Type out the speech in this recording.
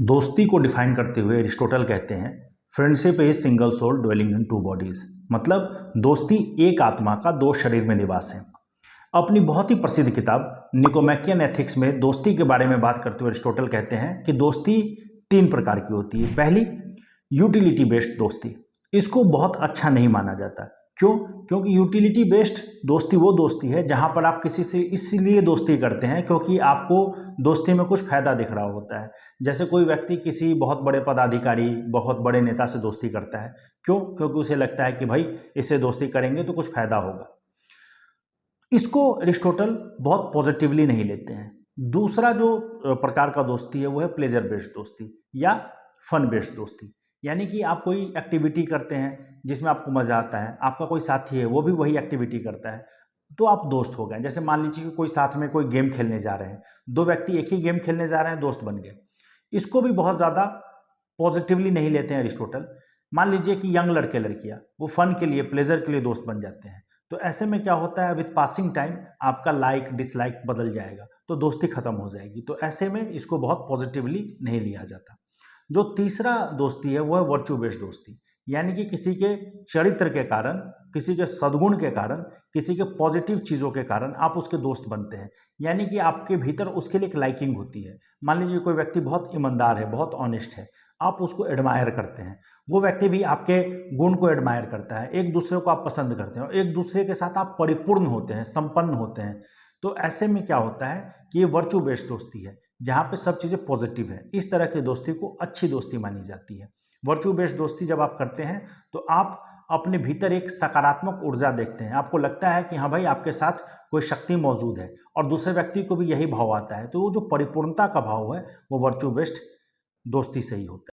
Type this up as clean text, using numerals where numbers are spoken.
दोस्ती को डिफाइन करते हुए एरिस्टोटल कहते हैं friendship is single soul dwelling in two bodies. मतलब दोस्ती एक आत्मा का दो शरीर में निवास है। अपनी बहुत ही प्रसिद्ध किताब निकोमैकियन एथिक्स में दोस्ती के बारे में बात करते हुए एरिस्टोटल कहते हैं कि दोस्ती तीन प्रकार की होती है। पहली, यूटिलिटी बेस्ड दोस्ती। इसको बहुत अच्छा नहीं माना जाता। क्यों? क्योंकि यूटिलिटी बेस्ड दोस्ती वो दोस्ती है जहां पर आप किसी से इसलिए दोस्ती करते हैं क्योंकि आपको दोस्ती में कुछ फायदा दिख रहा होता है। जैसे कोई व्यक्ति किसी बहुत बड़े पदाधिकारी, बहुत बड़े नेता से दोस्ती करता है। क्यों? क्योंकि उसे लगता है कि भाई इससे दोस्ती करेंगे तो कुछ फायदा होगा। इसको एरिस्टोटल बहुत पॉजिटिवली नहीं लेते हैं। दूसरा जो प्रकार का दोस्ती है वो है प्लेजर बेस्ड दोस्ती या फन बेस्ड दोस्ती। यानी कि आप कोई एक्टिविटी करते हैं जिसमें आपको मज़ा आता है, आपका कोई साथी है वो भी वही एक्टिविटी करता है, तो आप दोस्त हो गए। जैसे मान लीजिए कि कोई साथ में कोई गेम खेलने जा रहे हैं, दो व्यक्ति एक ही गेम खेलने जा रहे हैं, दोस्त बन गए। इसको भी बहुत ज़्यादा पॉजिटिवली नहीं लेते हैं एरिस्टोटल। मान लीजिए कि यंग लड़के लड़कियां वो फन के लिए, प्लेजर के लिए दोस्त बन जाते हैं, तो ऐसे में क्या होता है, विथ पासिंग टाइम आपका लाइक डिसलाइक बदल जाएगा, तो दोस्ती खत्म हो जाएगी। तो ऐसे में इसको बहुत पॉजिटिवली नहीं लिया जाता। जो तीसरा दोस्ती है वो है वर्चू बेस्ड दोस्ती। यानी कि किसी के चरित्र के कारण, किसी के सद्गुण के कारण, किसी के पॉजिटिव चीज़ों के कारण आप उसके दोस्त बनते हैं। यानी कि आपके भीतर उसके लिए एक लाइकिंग होती है। मान लीजिए कोई व्यक्ति बहुत ईमानदार है, बहुत ऑनेस्ट है, आप उसको एडमायर करते हैं, वो व्यक्ति भी आपके गुण को एडमायर करता है, एक दूसरे को आप पसंद करते हैं और एक दूसरे के साथ आप परिपूर्ण होते हैं, संपन्न होते हैं। तो ऐसे में क्या होता है कि ये वर्चू बेस्ड दोस्ती है जहाँ पे सब चीज़ें पॉजिटिव है। इस तरह की दोस्ती को अच्छी दोस्ती मानी जाती है। वर्चू बेस्ड दोस्ती जब आप करते हैं तो आप अपने भीतर एक सकारात्मक ऊर्जा देखते हैं। आपको लगता है कि हाँ भाई, आपके साथ कोई शक्ति मौजूद है और दूसरे व्यक्ति को भी यही भाव आता है। तो वो जो परिपूर्णता का भाव है वो वर्चू बेस्ड दोस्ती से ही होता है।